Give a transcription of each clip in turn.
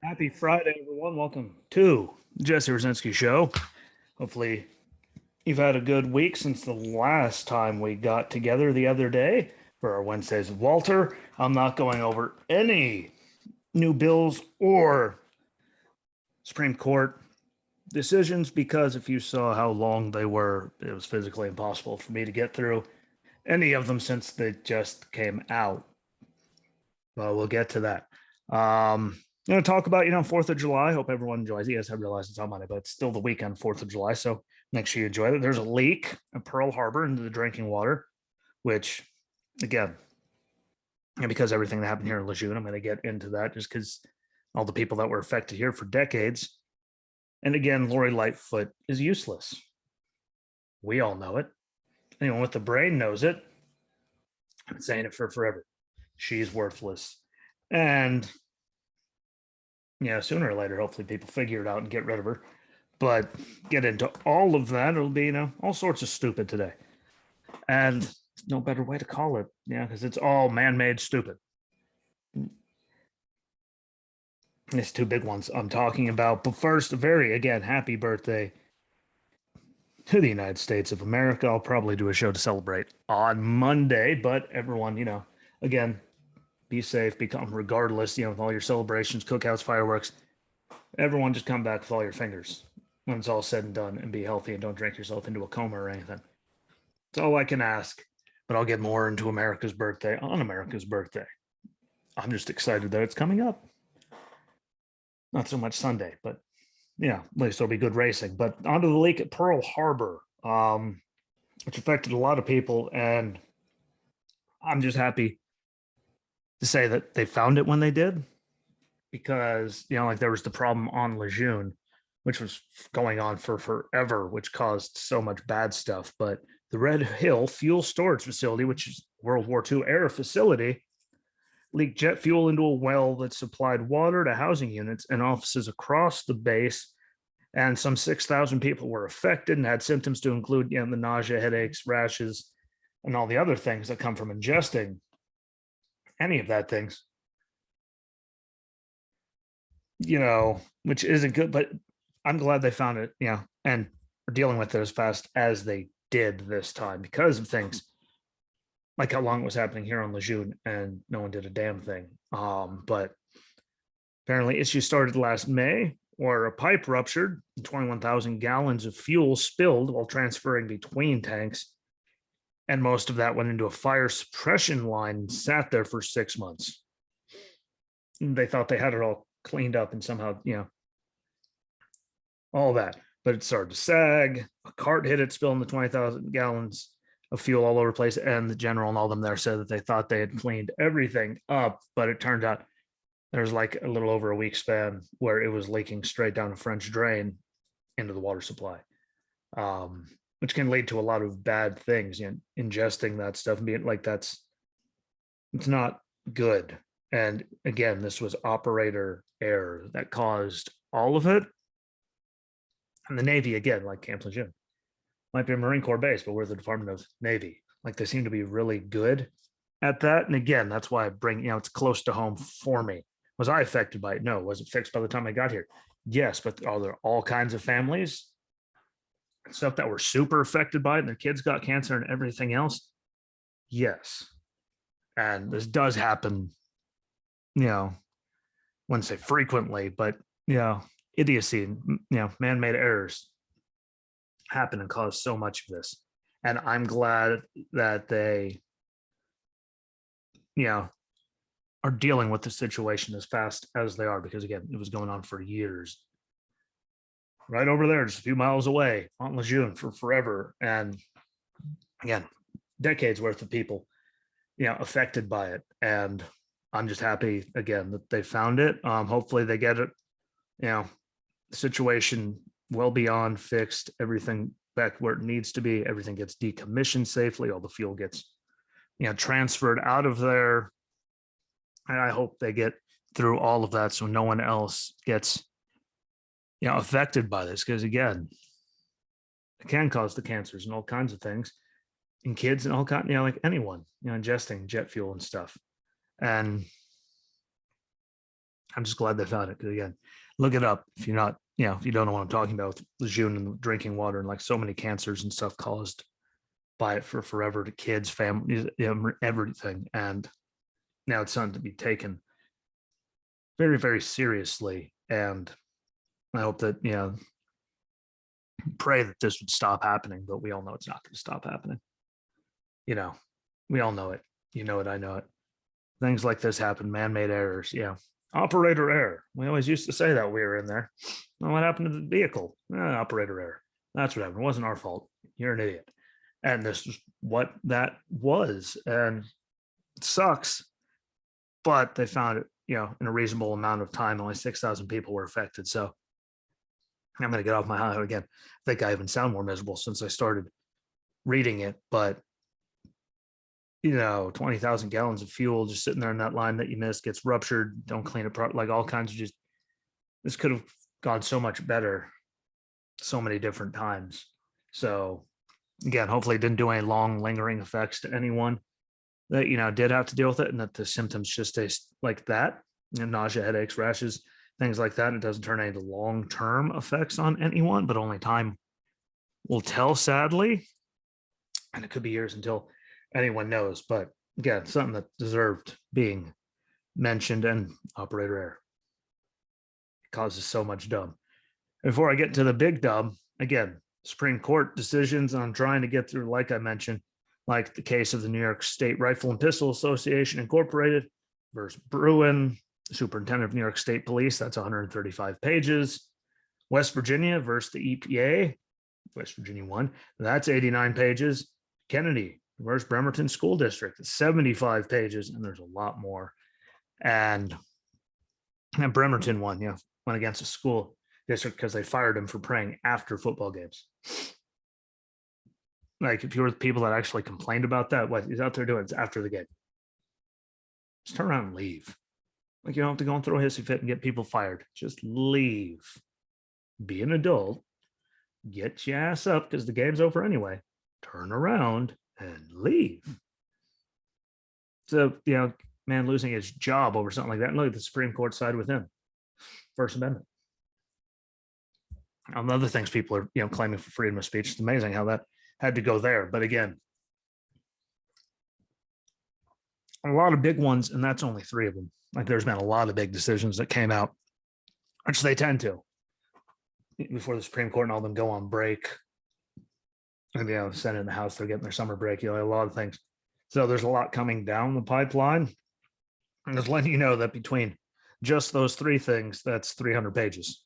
Happy Friday, everyone. Welcome to the Jesse Rucinski Show. Hopefully, you've had a good week since the last time we got together the other day for our Wednesdays with Walter. I'm not going over any new bills or Supreme Court decisions because if you saw how long they were, it was physically impossible for me to get through any of them since they just came out. Well, we'll get to that. I'm going to talk about, 4th of July. Hope everyone enjoys it. Yes, I realize it's on Monday, but it's still the weekend, 4th of July. So make sure you enjoy it. There's a leak at Pearl Harbor into the drinking water, which, again, and because everything that happened here in Lejeune, I'm going to get into that just because all the people that were affected here for decades. And again, Lori Lightfoot is useless. We all know it. Anyone with the brain knows it. I've been saying it for forever. She's worthless. And sooner or later, hopefully people figure it out and get rid of her. But get into all of that, it'll be, all sorts of stupid today. And no better way to call it, because it's all man-made stupid. There's two big ones I'm talking about. But first, again, happy birthday to the United States of America. I'll probably do a show to celebrate on Monday, but everyone, again, be safe, be calm, regardless, with all your celebrations, cookouts, fireworks. Everyone just come back with all your fingers when it's all said and done and be healthy and don't drink yourself into a coma or anything. That's all I can ask. But I'll get more into America's birthday on America's birthday. I'm just excited that it's coming up. Not so much Sunday, but at least there'll be good racing. But onto the leak at Pearl Harbor, which affected a lot of people. And I'm just happy to say that they found it when they did, because, like there was the problem on Lejeune, which was going on for forever, which caused so much bad stuff. But the Red Hill Fuel Storage Facility, which is World War II era facility, leaked jet fuel into a well that supplied water to housing units and offices across the base. And some 6,000 people were affected and had symptoms to include, the nausea, headaches, rashes, and all the other things that come from ingesting any of that things. Which isn't good, but I'm glad they found it, and are dealing with it as fast as they did this time because of things like how long it was happening here on Lejeune and no one did a damn thing. But apparently issues started last May where a pipe ruptured and 21,000 gallons of fuel spilled while transferring between tanks. And most of that went into a fire suppression line and sat there for 6 months. They thought they had it all cleaned up and somehow, all that. But it started to sag. A cart hit it, spilling the 20,000 gallons of fuel all over the place. And the general and all of them there said that they thought they had cleaned everything up, but it turned out there was like a little over a week span where it was leaking straight down a French drain into the water supply, which can lead to a lot of bad things. Ingesting that stuff and being like it's not good. And again, this was operator error that caused all of it. And the Navy, again, like Camp Lejeune, might be a Marine Corps base, but we're the Department of Navy. Like they seem to be really good at that. And again, that's why I bring, it's close to home for me. Was I affected by it? No. Was it fixed by the time I got here? Yes. But are there all kinds of families, stuff that were super affected by it and their kids got cancer and everything else? Yes. And this does happen, wouldn't say frequently, but idiocy, man-made errors happen and cause so much of this. And I'm glad that they, are dealing with the situation as fast as they are, because again, it was going on for years. Right over there, just a few miles away on Lejeune for forever. And again, decades worth of people, affected by it. And I'm just happy again that they found it. Hopefully they get it, situation well beyond fixed, everything back where it needs to be, everything gets decommissioned safely, all the fuel gets, transferred out of there. And I hope they get through all of that so no one else gets, affected by this, because again, it can cause the cancers and all kinds of things in kids and all kinds, like anyone, ingesting jet fuel and stuff. And I'm just glad they found it. Because again, look it up if you're not, if you don't know what I'm talking about with Lejeune and drinking water and like so many cancers and stuff caused by it for forever to kids, families, everything. And now it's something to be taken very, very seriously. And I hope that, pray that this would stop happening, but we all know it's not going to stop happening. We all know it. You know it. I know it. Things like this happen, man-made errors. Yeah. Operator error. We always used to say that we were in there. Well, what happened to the vehicle? Operator error. That's what happened. It wasn't our fault. You're an idiot. And this is what that was. And it sucks. But they found it, in a reasonable amount of time. Only 6,000 people were affected. So I'm going to get off my high again. I think I even sound more miserable since I started reading it. But 20,000 gallons of fuel just sitting there in that line that you missed, gets ruptured, don't clean it properly, like all kinds of this could have gone so much better so many different times. So again, hopefully it didn't do any long lingering effects to anyone that, did have to deal with it, and that the symptoms just stay like that, nausea, headaches, rashes, things like that. It doesn't turn into long-term effects on anyone, but only time will tell, sadly. And it could be years until anyone knows, but again, something that deserved being mentioned. And operator error causes so much dumb. Before I get to the big dumb, again, Supreme Court decisions on trying to get through, like I mentioned, like the case of the New York State Rifle and Pistol Association Incorporated versus Bruin, Superintendent of New York State Police. That's 135 pages. West Virginia versus the EPA. West Virginia won. That's 89 pages. Kennedy versus Bremerton School District, 75 pages, and there's a lot more. And Bremerton won, went against a school district because they fired him for praying after football games. Like, if you were the people that actually complained about that, what he's out there doing after the game, just turn around and leave. Like, you don't have to go and throw a hissy fit and get people fired. Just leave. Be an adult. Get your ass up because the game's over anyway. Turn around and leave. So, man losing his job over something like that. And look at the Supreme Court side with him. First Amendment. Other things people are, claiming for freedom of speech. It's amazing how that had to go there. But again, a lot of big ones, and that's only 3 of them. Like, there's been a lot of big decisions that came out, which they tend to, before the Supreme Court and all them go on break. And the Senate and the House, they're getting their summer break, a lot of things. So there's a lot coming down the pipeline. And just letting you know that between just those 3 things, that's 300 pages.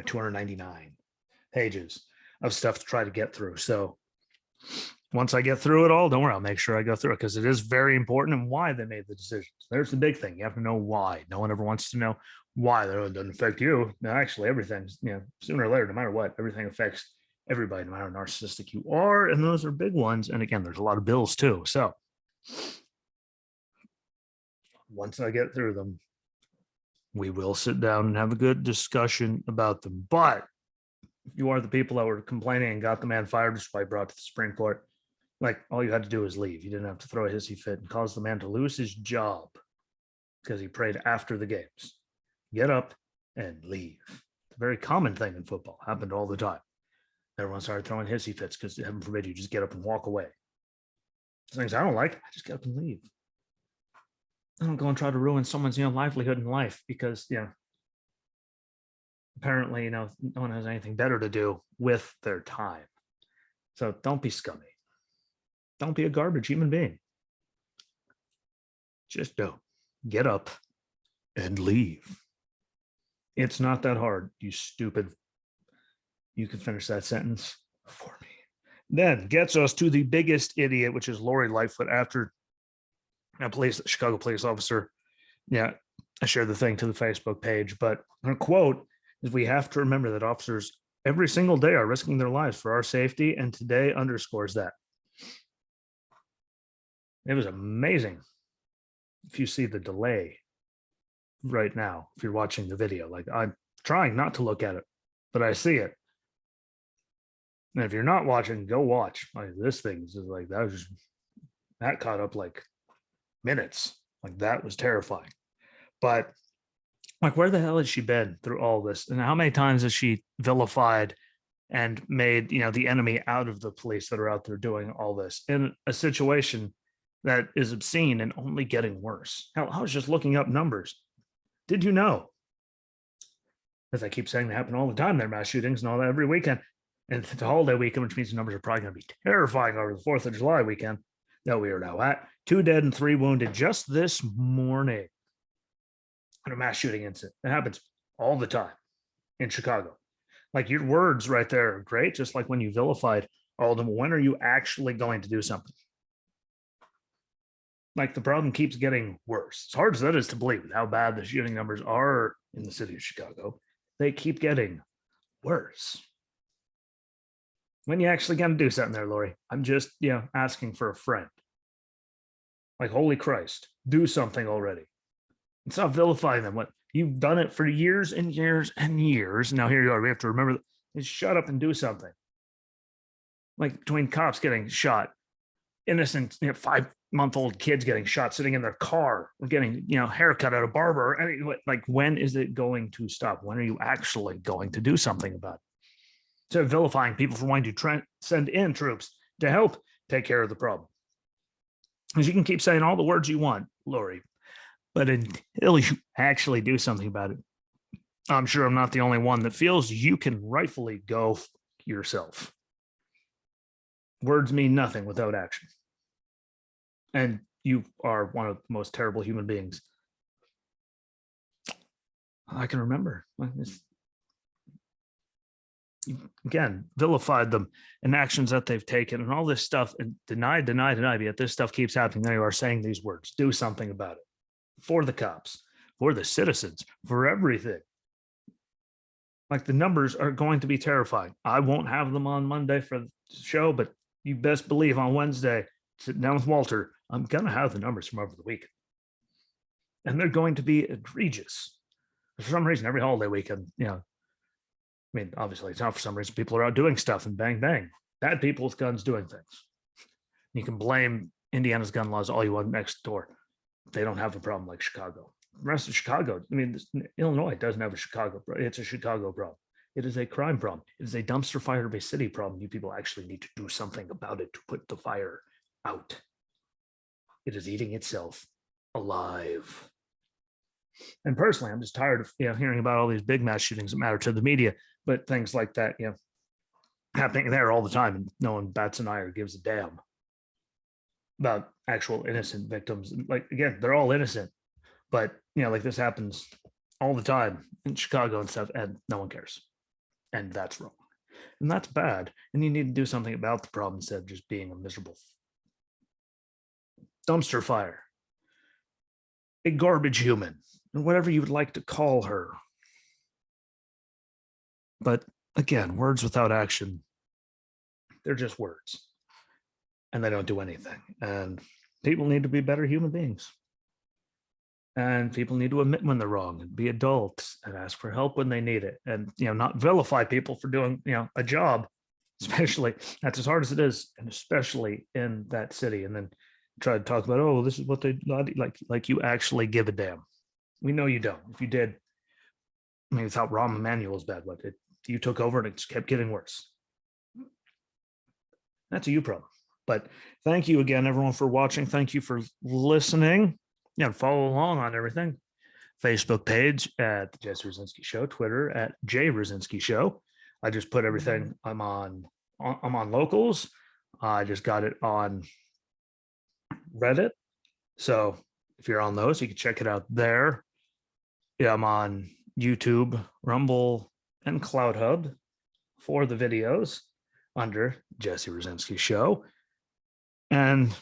299 pages of stuff to try to get through. So once I get through it all, don't worry, I'll make sure I go through it, because it is very important and why they made the decisions. There's the big thing. You have to know why. No one ever wants to know why. It doesn't affect you. No, actually, everything's, sooner or later, no matter what, everything affects everybody, no matter how narcissistic you are. And those are big ones. And again, there's a lot of bills too. So once I get through them, we will sit down and have a good discussion about them. But if you are the people that were complaining and got the man fired, which I brought to the Supreme Court, like, all you had to do was leave. You didn't have to throw a hissy fit and cause the man to lose his job because he prayed after the games. Get up and leave. It's a very common thing in football. Happened all the time. Everyone started throwing hissy fits because, heaven forbid, you just get up and walk away. Things I don't like, I just get up and leave. I don't go and try to ruin someone's livelihood in life because apparently no one has anything better to do with their time. So don't be scummy. Don't be a garbage human being. Just don't. Get up and leave. It's not that hard, you stupid. You can finish that sentence for me. Then gets us to the biggest idiot, which is Lori Lightfoot. After a Chicago police officer, I shared the thing to the Facebook page, but her quote is, "We have to remember that officers every single day are risking their lives for our safety, and today underscores that." It was amazing. If you see the delay right now, if you're watching the video, like, I'm trying not to look at it, but I see it. And if you're not watching, go watch. Like, this thing is like, that caught up like minutes. Like, that was terrifying. But like, where the hell has she been through all this? And how many times has she vilified and made, the enemy out of the police that are out there doing all this in a situation that is obscene and only getting worse? Hell, I was just looking up numbers. Did you know? As I keep saying, they happen all the time. There are mass shootings and all that every weekend. And it's a holiday weekend, which means the numbers are probably going to be terrifying over the 4th of July weekend that we are now at. 2 dead and 3 wounded just this morning in a mass shooting incident. It happens all the time in Chicago. Like, your words right there are great, just like when you vilified all of them. When are you actually going to do something? Like, the problem keeps getting worse. As hard as that is to believe how bad the shooting numbers are in the city of Chicago, they keep getting worse. When you actually going to do something there, Lori? I'm just, asking for a friend. Like, holy Christ, do something already. It's not vilifying them. What, you've done it for years and years and years. Now here you are. We have to remember, is shut up and do something. Like, between cops getting shot, innocent 5-month-old kids getting shot sitting in their car, or getting haircut at a barber. I mean, like, when is it going to stop? When are you actually going to do something about it? Instead of vilifying people for wanting to send in troops to help take care of the problem. Because you can keep saying all the words you want, Lori, but until you actually do something about it, I'm sure I'm not the only one that feels you can rightfully go yourself. Words mean nothing without action. And you are one of the most terrible human beings I can remember. Again, vilified them and actions that they've taken and all this stuff, and deny, yet this stuff keeps happening. There you are saying these words. Do something about it. For the cops, for the citizens, for everything. Like, the numbers are going to be terrifying. I won't have them on Monday for the show, but you best believe on Wednesday, sitting down with Walter, I'm going to have the numbers from over the weekend. And they're going to be egregious. For some reason, every holiday weekend, I mean, obviously, it's not for some reason. People are out doing stuff and bang, bang. Bad people with guns doing things. You can blame Indiana's gun laws all you want next door. They don't have a problem like Chicago. The rest of Chicago, I mean, Illinois doesn't have a Chicago. It's a Chicago problem. It is a crime problem. It is a dumpster fire of a city problem. You people actually need to do something about it to put the fire out. It is eating itself alive. And personally, I'm just tired of hearing about all these big mass shootings that matter to the media, but things like that, happening there all the time, and no one bats an eye or gives a damn about actual innocent victims. Like, again, they're all innocent, but like, this happens all the time in Chicago and stuff, and no one cares. And that's wrong. And that's bad. And you need to do something about the problem instead of just being a miserable dumpster fire. A garbage human, or whatever you would like to call her. But again, words without action, they're just words. And they don't do anything. And people need to be better human beings. And people need to admit when they're wrong and be adults and ask for help when they need it. And, not vilify people for doing, a job, especially that's as hard as it is, and especially in that city. And then try to talk about, oh, this is what they like you actually give a damn. We know you don't. If you did, I mean, without Rahm Emanuel's bad, you took over and it just kept getting worse. That's a you problem. But thank you again, everyone, for watching. Thank you for listening. Follow along on everything. Facebook page at the Jesse Rucinski Show, Twitter at J Rucinski Show. I just put everything. I'm on Locals. I just got it on Reddit. So if you're on those, you can check it out there. I'm on YouTube, Rumble, and Cloud Hub for the videos under Jesse Rucinski Show. And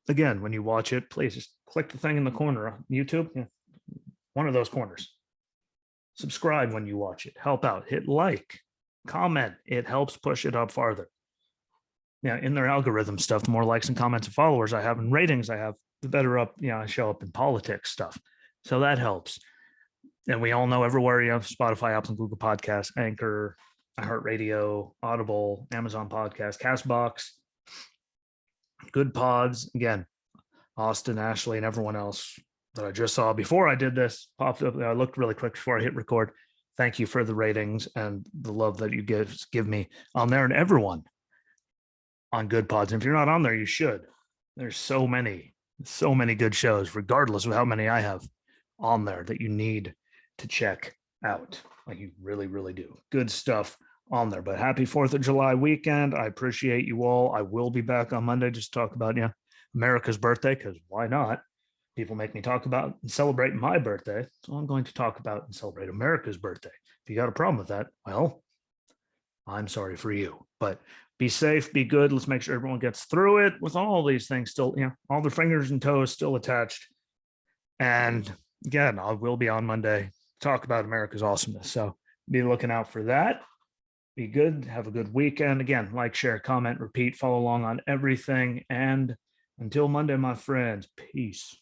again, when you watch it, please just click the thing in the corner on YouTube. One of those corners. Subscribe when you watch it. Help out. Hit like. Comment. It helps push it up farther. In their algorithm stuff, the more likes and comments and followers I have and ratings I have, the better up, I show up in politics stuff. So that helps. And we all know everywhere, Spotify, Apple, and Google Podcasts, Anchor, iHeartRadio, Audible, Amazon Podcast, CastBox, Good Pods. Again, Austin, Ashley, and everyone else. that I just saw before I did this popped up. I looked really quick before I hit record. Thank you for the ratings and the love that you give me on there, and everyone on Good Pods. And if you're not on there, you should. There's so many good shows, regardless of how many I have on there, that you need to check out. Like, you really, really do. Good stuff on there. But happy 4th of July weekend. I appreciate you all. I will be back on Monday just to talk about, America's birthday, because why not? People make me talk about and celebrate my birthday. So I'm going to talk about and celebrate America's birthday. If you got a problem with that, well, I'm sorry for you. But be safe, be good. Let's make sure everyone gets through it with all these things still, all their fingers and toes still attached. And again, I will be on Monday, talk about America's awesomeness. So be looking out for that. Be good. Have a good weekend. Again, like, share, comment, repeat, follow along on everything. And until Monday, my friends, peace.